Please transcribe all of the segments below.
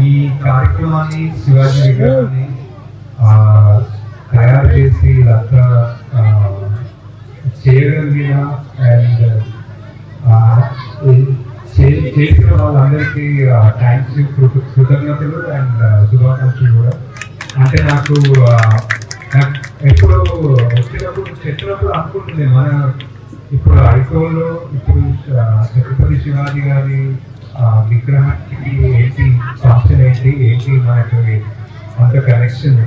ఈ కార్యక్రమాన్ని శివాజీ విగ్రహాన్ని తయారు చేసి ఇదంతా చేయగలిగిన అండ్ చేసిన వాళ్ళందరికీ థ్యాంక్స్, కృతజ్ఞతలు అండ్ శుభాకాంక్షలు కూడా. అంటే నాకు ఎప్పుడు వచ్చినప్పుడు చెప్పినప్పుడు అనుకుంటుంది మన ఇప్పుడు ఐకోల్లో ఇప్పుడు ఛత్రపతి శివాజీ గారి విగ్రహానికి ఏంటి ఫంక్షన్ ఏంటి మనకి అంత కనెక్షన్.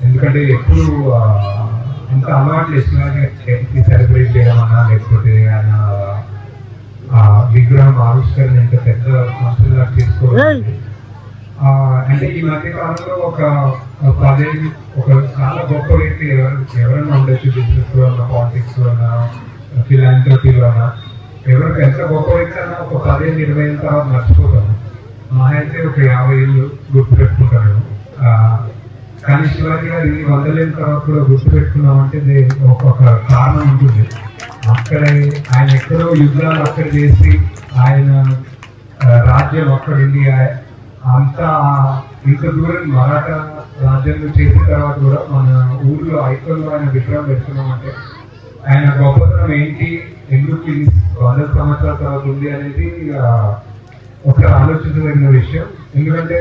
ఎందుకంటే ఎప్పుడు అంత అలవాటు శివాజీ గారి సెలబ్రేట్ చేయడం అన్నా లేకపోతే ఆయన విగ్రహం ఆవిష్కరణ ఎంత పెద్ద ఫంక్షన్లా చేసుకోవాలి. అంటే ఈ మధ్య కాలంలో ఒక 10 ఏళ్ళు ఒక చాలా గొప్ప వ్యక్తి ఎవరైనా ఉండొచ్చు, బిజినెస్ లో అన్నా, పాలిటిక్స్ లో అన్నా, ఫిలాంథ్రపీలో అన్నా, ఎవరికి ఎంత గొప్ప వ్యక్తి అన్నా ఒక 10 ఏళ్ళు 20 ఏళ్ళ తర్వాత మర్చిపోతాను. మా అయితే ఒక 50 ఏళ్ళు గుర్తు పెట్టుకుంటాను. కానీ శివాజీ గారు 100 ఏళ్ళ తర్వాత కూడా గుర్తు పెట్టుకున్నామంటే ఒక కారణం ఉంటుంది. అక్కడే ఆయన ఎక్కడో యుద్ధాలు అక్కడ చేసి ఆయన రాజ్యం అక్కడుండి అంతా ఇంత దూరం మరాఠా రాజ్యంలో చేసిన తర్వాత కూడా మన ఊర్లో ఐకోల్లో ఆయన విగ్రహం పెడుతున్నామంటే ఆయన గొప్పతనం ఏంటి, ఎందుకు 100 సంవత్సరాల తర్వాత ఉంది అనేది ఒక ఆలోచించదగిన విషయం. ఎందుకంటే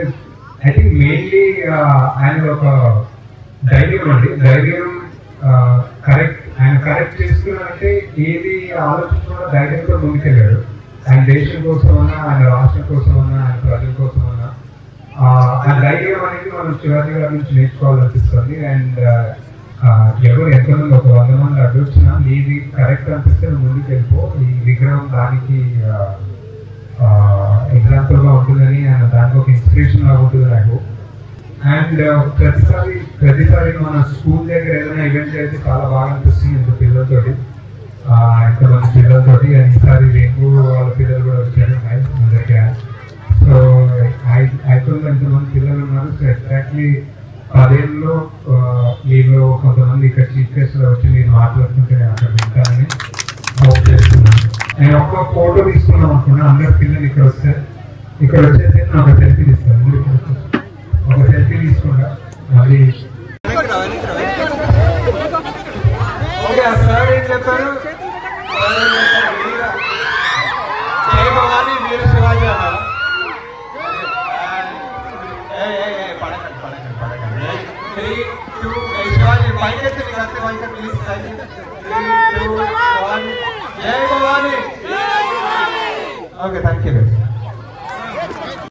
ఐ థింక్ మెయిన్లీ ఆయన ఒక ధైర్యం ఆయన కరెక్ట్ చేసుకున్నారంటే ఏది ఆలోచించకుండా ధైర్యంతో ముందుకెళ్ళాడు. ఆయన దేశం కోసం అన్నా, ఆయన రాష్ట్రం కోసం అన్నా, ఆయన ప్రజల కోసం అన్నా ఆ ధైర్యం అనేది మనం శివాజీ గారి నుంచి నేర్చుకోవాలనిపిస్తుంది. అండ్ ఎవరు ఎంతమంది ఒక 100 మంది అడ్డొచ్చినా నీది కరెక్ట్ అనిపిస్తే ముందుకు వెళ్ళిపో, ఈ విగ్రహం దానికి ఎగ్జాంపుల్ గా ఉంటుందని ఆయన దానికి ఒక ఇన్స్పిరేషన్ గా ఉంటుంది నాకు. అండ్ ప్రతిసారి మన స్కూల్ దగ్గర ఏదైనా ఈవెంట్ అయితే చాలా బాగా అనిపిస్తుంది ఇంత పిల్లలతోటి, ఇంతమంది పిల్లలతోటి. అండ్ ఈసారి రేపు వాళ్ళ పిల్లలు కూడా వచ్చారు అందరికీ. సో ఐకోన్లో ఎంతమంది పిల్లలు ఉన్నారు. సో ఎగ్జాక్ట్లీ 10 ఏళ్ళలో వీళ్ళు కొంతమంది ఇక్కడ చీఫ్ గెస్ట్ లో వచ్చి నేను మాట్లాడుతుంటే నేను అక్కడ వింటానని హోప్ చేస్తున్నాను. నేను ఒక్క ఫోటో తీసుకున్నాం అనుకున్నా, అందరు పిల్లలు ఇక్కడ వచ్చేసి నాకు ఒక సెల్ఫీ తీస్తాను. ఒక సెల్ఫీ తీసుకుంటా మళ్ళీ సార్ ఏం చెప్పారు, జై భవానీ వీర శివాజీ అన్నారు. శివాజీ పైకెత్తి ప్లీజ్. 3, 2, 1 జై భవానీ. Okay, thank you.